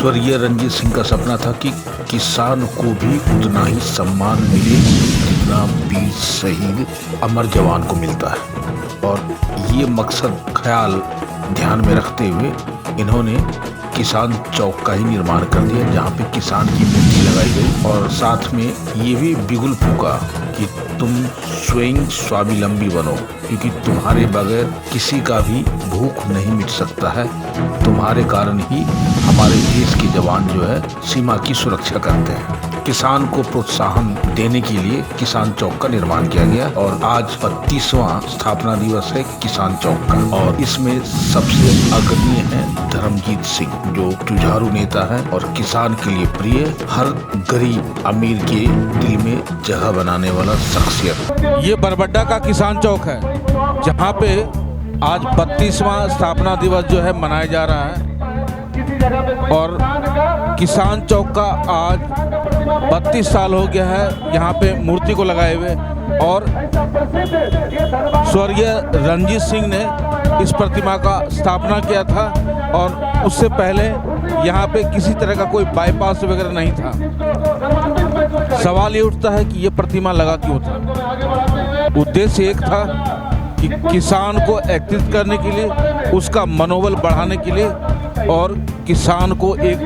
स्वर्गीय रंजीत सिंह का सपना था कि किसान को भी उतना ही सम्मान मिले जितना वीर शहीद अमर जवान को मिलता है। और ये मकसद ख्याल ध्यान में रखते हुए इन्होंने किसान चौक का ही निर्माण कर दिया, जहाँ पे किसान की मूर्ति लगाई गई और साथ में ये भी बिगुल फूका कि तुम स्वयं स्वावलंबी बनो, क्योंकि तुम्हारे बगैर किसी का भी भूख नहीं मिट सकता है। तुम्हारे कारण ही हमारे देश के जवान जो है सीमा की सुरक्षा करते हैं। किसान को प्रोत्साहन देने के लिए किसान चौक का निर्माण किया गया और आज 32वां स्थापना दिवस है किसान चौक का। और इसमें सबसे अग्रणी है धर्मजीत सिंह, जो जुझारू नेता है और किसान के लिए प्रिय, हर गरीब अमीर के दिल में जगह बनाने वाला शख्सियत। ये बरबड्डा का किसान चौक है, जहाँ पे आज 32वां स्थापना दिवस जो है मनाया जा रहा है। और किसान चौक का आज 32 साल हो गया है यहाँ पे मूर्ति को लगाए हुए। और स्वर्गीय रंजीत सिंह ने इस प्रतिमा का स्थापना किया था और उससे पहले यहाँ पे किसी तरह का कोई बाईपास वगैरह नहीं था। सवाल ये उठता है कि ये प्रतिमा लगा क्यों था। उद्देश्य एक था कि किसान को एकत्रित करने के लिए, उसका मनोबल बढ़ाने के लिए और किसान को एक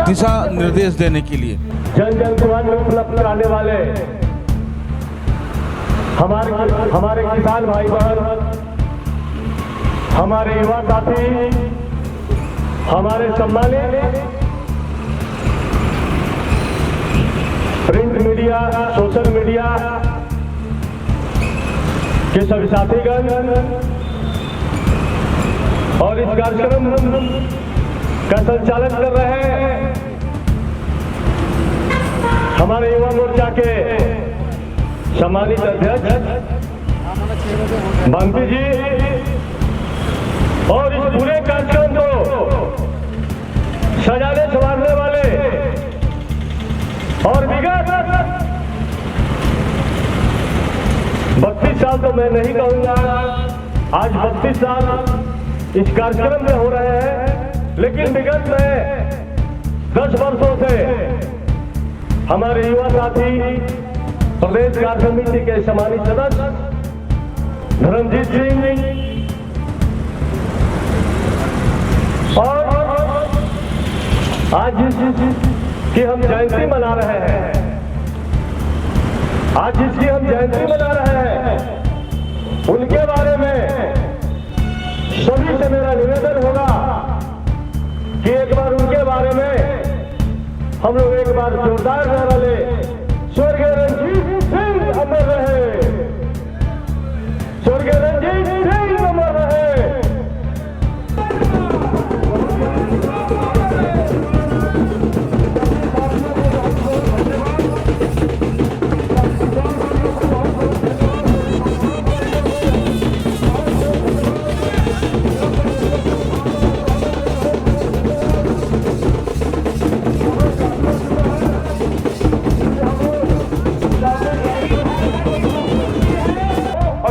दिशा निर्देश देने के लिए। जन जन जवान में उपलब्ध कराने वाले हमारे किसान भाई बहन, हमारे युवा साथी, हमारे सम्मानित प्रिंट मीडिया, सोशल मीडिया के सभी साथीगण और इस कार्यक्रम का संचालन कर रहे हैं हमारे युवा मोर्चा के सम्मानित अध्यक्ष बंटी जी और इस पूरे कार्यक्रम को सजाने संवारने वाले और विगत 32 साल तो मैं नहीं कहूंगा, आज 32 साल इस कार्यक्रम में हो रहे हैं, लेकिन विगत में 10 वर्षों से हमारे युवा साथी प्रदेश कार्य समिति के सम्मानित सदस्य धर्मजीत सिंह और आज जिसकी हम जयंती मना रहे हैं, आज जिसकी हम जयंती मना रहे हैं, उनके बारे में सभी से मेरा निवेदन होगा कि एक बार उनके बारे में हम लोग एक बार जोरदार नारा ले, स्वर्गीय रंजीत सिंह अमर रहे, स्वर्गीय रंजीत सिंह अमर रहे।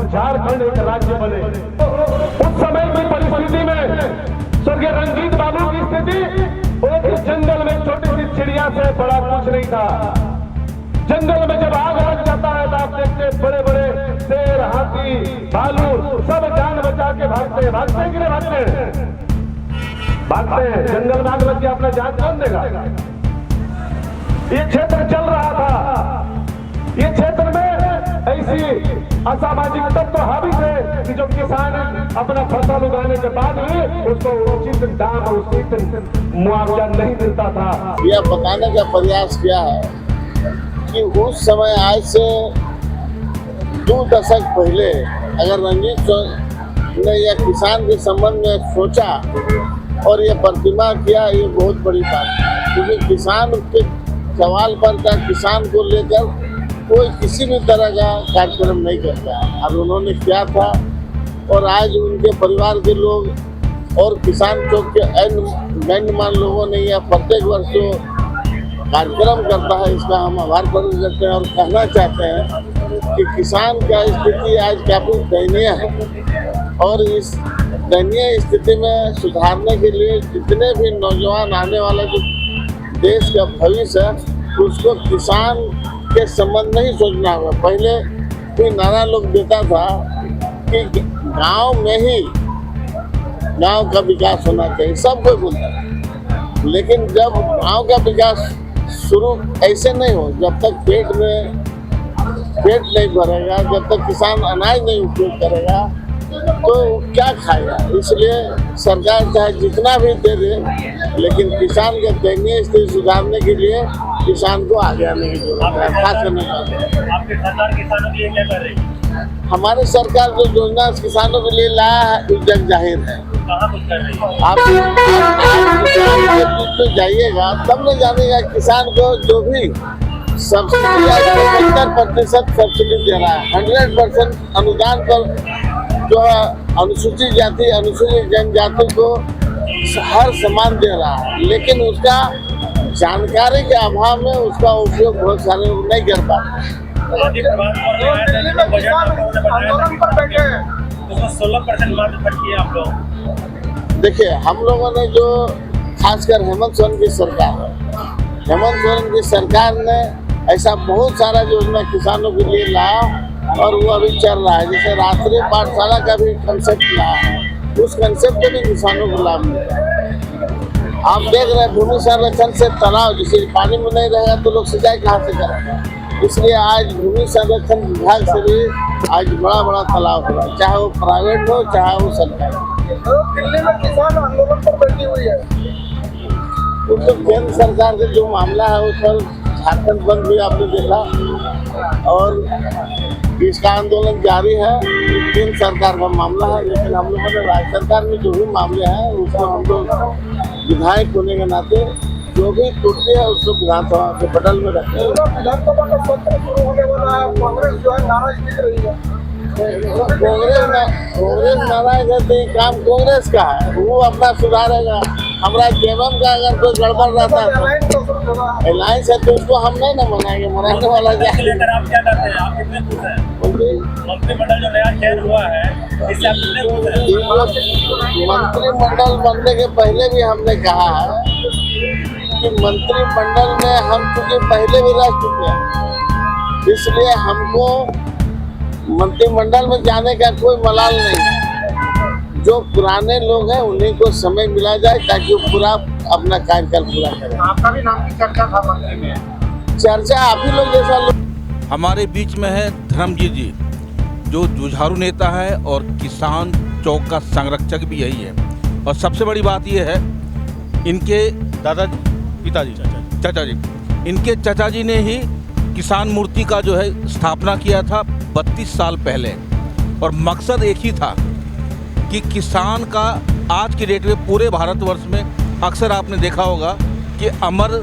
झारखंड एक राज्य बने। उस समय की परिस्थिति में स्वर्गीय रंजीत बाबू की स्थिति एक जंगल में छोटी सी चिड़िया से बड़ा कुछ नहीं था। जंगल में जब आग लग जाता है तो आप देखते बड़े बड़े शेर, हाथी, भालू सब जान बचा के भागते हैं। भागते हैं कि नहीं भागते हैं? भागते हैं। जंगल में आग लग गया, अपना जान कौन देगा? ये क्षेत्र चल रहा था, ये क्षेत्र में ऐसी असामाजिक तत्व हावी थे कि जो किसान अपना फसल उगाने के बाद भी उसको उचित दाम, उचित मुआवजा नहीं मिलता था। यह बताने का प्रयास किया है कि उस समय आज से 2 दशक पहले अगर रंजीत ने यह किसान के संबंध में सोचा और ये प्रतिमा किया, ये बहुत बड़ी बात है। क्योंकि किसान के सवाल पर था, किसान को लेकर कोई किसी भी तरह का कार्यक्रम नहीं करता है, अब उन्होंने किया था। और आज उनके परिवार के लोग और किसान चौक के अन्य गण्यमान्य लोगों ने यह प्रत्येक वर्ष जो कार्यक्रम करता है, इसका हम आभार प्रकट करते हैं और कहना चाहते हैं कि किसान का स्थिति आज काफी दयनीय है। और इस दयनीय स्थिति में सुधारने के लिए जितने भी नौजवान आने वाले जो देश का भविष्य है, उसको किसान के संबंध में ही सोचना होगा। पहले कोई नारा लोग देता था कि गांव में ही गांव का विकास होना चाहिए, सब कोई बोलता है। लेकिन जब गांव का विकास शुरू ऐसे नहीं हो, जब तक पेट नहीं भरेगा, जब तक किसान अनाज नहीं उपयोग करेगा तो क्या खाएगा। इसलिए सरकार चाहे जितना भी दे दे, लेकिन किसान के दयनीय स्थिति सुधारने के लिए किसान को आगे आने की जरूरत है, खास करने आपकी सरकार किसानों के लिए क्या कर रही है? हमारी सरकार जो योजना किसानों के लिए लाया है वो जग जाहिर है। कहाँ कुछ कर रही है? आप किसान के बीच में जाइएगा तब न जानेगा किसान को जो भी सब्सिडी 75% सब्सिडी दे रहा है, 100% अनुदान पर जो है अनुसूचित जाति अनुसूचित जनजाति को हर सामान दे रहा है, लेकिन उसका जानकारी के अभाव में उसका उपयोग बहुत सारे लोग नहीं कर पाते। उसमें 16% मात्र खर्च किया आप लोग। देखिए, हम लोगों ने जो खासकर हेमंत सोरेन की सरकार है, हेमंत सोरेन की सरकार ने ऐसा बहुत सारा योजना किसानों के लिए लाया और वो अभी चल रहा है। जैसे राष्ट्रीय पाठशाला का भी कंसेप्ट लाया है, उस कंसेप्ट में भी किसानों को लाभ मिल रहा है। आप देख रहे हैं भूमि संरक्षण से तालाब, जैसे पानी में नहीं रहेगा तो लोग सिंचाई कहाँ से करेंगे। इसलिए आज भूमि संरक्षण विभाग से भी आज बड़ा बड़ा तालाब हो रहा है, चाहे वो प्राइवेट हो चाहे वो सरकार। दिल्ली में किसान आंदोलन पर बैठी हुई है। तो केंद्र सरकार का जो मामला है उस पर झारखंड बंद भी आपने देखा और इसका आंदोलन जारी है। केंद्र सरकार का मामला है, लेकिन हम लोगों ने राज्य सरकार में जो भी मामले हैं उसको हम लोग विधायक होने के नाते जो भी त्रुटि है उसको विधानसभा के पटल में रखते हैं। विधानसभा का सत्र शुरू होने वाला है, कांग्रेस जो है नाराज दिख रही है। कांग्रेस नाराज है तो ये काम कांग्रेस का है, वो अपना सुधारेगा। हमारा जेएमएम का अगर कोई गड़बड़ रहता है अलायंस है तो उसको हम नहीं ना मनाएंगे, मनाने वाला क्या। लेकर आप क्या करते हैं? आप कितने खुश हैं? मंत्रिमंडल जो नया चयन हुआ है इससे आप कितने खुश हैं? मंत्रिमंडल बनने के पहले भी हमने कहा है कि मंत्रिमंडल में हम चूंकि पहले भी रह चुके हैं, इसलिए हमको मंत्रिमंडल में जाने का कोई मलाल नहीं है। जो पुराने लोग हैं उन्हीं को समय मिला जाए ताकि वो पूरा अपना कार्यकाल पूरा करें। आपका भी नाम की चर्चा था मंत्री में। चर्चा आप ही लोग जैसा लोग। हमारे बीच में है धर्मजीत जी, जो जुझारू नेता है और किसान चौक का संरक्षक भी यही है। और सबसे बड़ी बात यह है, इनके चाचा जी, इनके चाचा जी ने ही किसान मूर्ति का जो है स्थापना किया था 32 साल पहले। और मकसद एक ही था कि किसान का आज की डेट में पूरे भारतवर्ष में अक्सर आपने देखा होगा कि अमर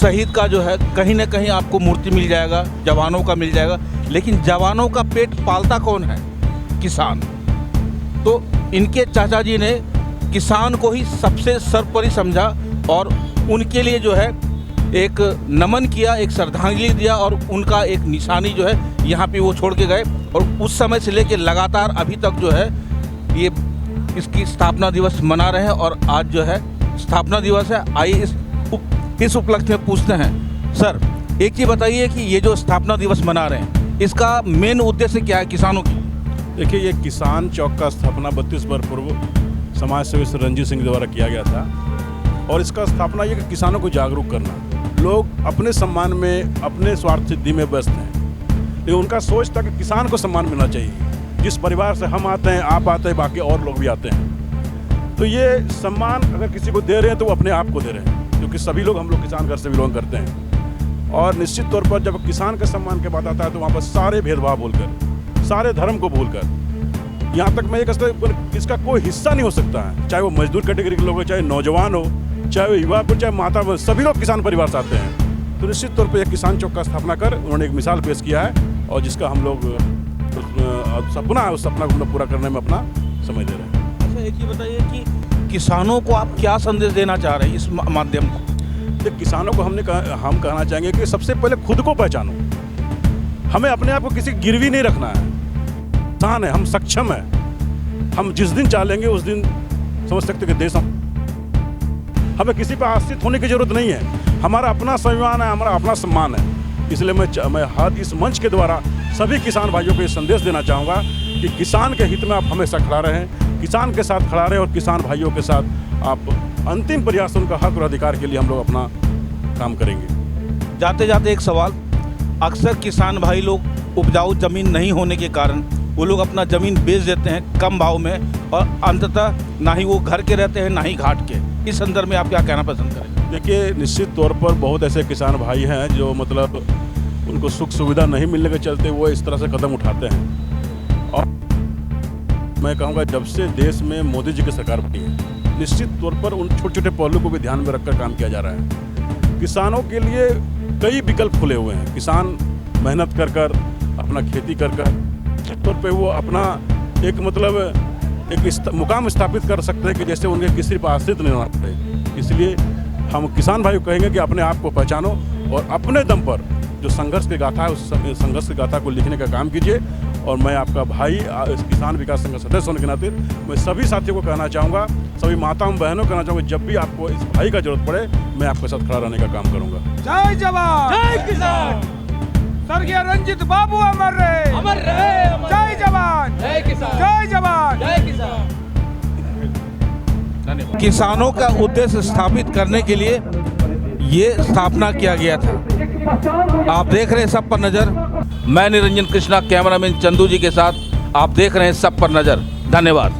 शहीद का जो है कहीं ना कहीं आपको मूर्ति मिल जाएगा, जवानों का मिल जाएगा, लेकिन जवानों का पेट पालता कौन है? किसान। तो इनके चाचा जी ने किसान को ही सबसे सर्वोपरि समझा और उनके लिए जो है एक नमन किया, एक श्रद्धांजलि दिया और उनका एक निशानी जो है यहाँ पे वो छोड़ के गए। और उस समय से लेकर लगातार अभी तक जो है ये इसकी स्थापना दिवस मना रहे हैं। और आज जो है स्थापना दिवस है। आइए इस उपलक्ष्य में पूछते हैं, सर एक चीज़ बताइए कि ये जो स्थापना दिवस मना रहे हैं इसका मेन उद्देश्य क्या है किसानों की? देखिए, ये किसान चौक का स्थापना 32 वर्ष पूर्व समाज सेवी श्री रंजीत सिंह द्वारा किया गया था। और इसका स्थापना ये कि किसानों को जागरूक करना। लोग अपने सम्मान में, अपने स्वार्थ सिद्धि में व्यस्त हैं, लेकिन उनका सोच था कि किसान को सम्मान मिलना चाहिए। जिस परिवार से हम आते हैं, आप आते हैं, बाकी और लोग भी आते हैं, तो ये सम्मान अगर किसी को दे रहे हैं तो वो अपने आप को दे रहे हैं, क्योंकि सभी लोग हम लोग किसान घर से बिलोंग करते हैं। और निश्चित तौर पर जब किसान के सम्मान की बात आता है तो वहाँ पर सारे भेदभाव भूलकर, सारे धर्म को भूलकर, यहाँ तक मैं ये कहता इसका कोई हिस्सा नहीं हो सकता है, चाहे वो मजदूर कैटेगरी के लोग हो, चाहे नौजवान हो, चाहे वो युवा हो, चाहे माता हो, सभी लोग किसान परिवार से आते हैं। तो निश्चित तौर पर यह किसान चौक का स्थापना कर उन्होंने एक मिसाल पेश किया है और जिसका हम लोग सपना है, उस सपना को पूरा करने में अपना समय दे रहे हैं। अच्छा, एक ही बताइए कि किसानों को आप क्या संदेश देना चाह रहे हैं इस माध्यम को? तो किसानों को हम कहना चाहेंगे कि सबसे पहले खुद को पहचानो। हमें अपने आप को किसी गिरवी नहीं रखना है। किसान है, हम सक्षम हैं। हम जिस दिन चाहेंगे उस दिन समझ सकते कि देश हमें किसी पर आश्रित होने की जरूरत नहीं है। हमारा अपना स्वाभिमान है, हमारा अपना सम्मान है। इसलिए मैं हर इस मंच के द्वारा सभी किसान भाइयों को ये संदेश देना चाहूँगा कि किसान के हित में आप हमेशा खड़ा रहें, किसान के साथ खड़ा रहें और किसान भाइयों के साथ आप अंतिम प्रयास उनका हक और अधिकार के लिए हम लोग अपना काम करेंगे। जाते जाते एक सवाल, अक्सर किसान भाई लोग उपजाऊ जमीन नहीं होने के कारण वो लोग अपना ज़मीन बेच देते हैं कम भाव में और अंततः ना ही वो घर के रहते हैं ना ही घाट के। इस संदर्भ में आप क्या कहना पसंद करें? देखिए, निश्चित तौर पर बहुत ऐसे किसान भाई हैं जो मतलब उनको सुख सुविधा नहीं मिलने के चलते वो इस तरह से कदम उठाते हैं। और मैं कहूँगा जब से देश में मोदी जी की सरकार बनी है, निश्चित तौर पर उन छोटे छोटे पहलू को भी ध्यान में रखकर काम किया जा रहा है। किसानों के लिए कई विकल्प खुले हुए हैं। किसान मेहनत कर कर अपना खेती कर कर तौर पे वो अपना एक मतलब एक मुकाम स्थापित कर सकते हैं कि जैसे उनके किसी पर आश्रित नहीं होना पड़े। इसलिए हम किसान भाई कहेंगे कि अपने आप को पहचानो और अपने दम पर जो संघर्ष की गाथा है उस संघर्ष की गाथा को लिखने का काम कीजिए। और मैं आपका भाई किसान विकास संघ का सदस्य होने के नाते मैं सभी साथियों को कहना चाहूँगा, सभी माताओं बहनों को कहना चाहूँगा, जब भी आपको इस भाई का जरूरत पड़े मैं आपके साथ खड़ा रहने का काम करूँगा। जय जवान, जय किसान। स्वर्गीय रंजीत बाबू अमर रहे, अमर रहे। जय जवान, जय किसान, जय जवान, जय किसान। किसानों का उद्देश्य स्थापित करने के लिए ये स्थापना किया गया था। आप देख रहे हैं सब पर नजर। मैं निरंजन कृष्णा, कैमरामैन चंदू जी के साथ आप देख रहे हैं सब पर नजर। धन्यवाद।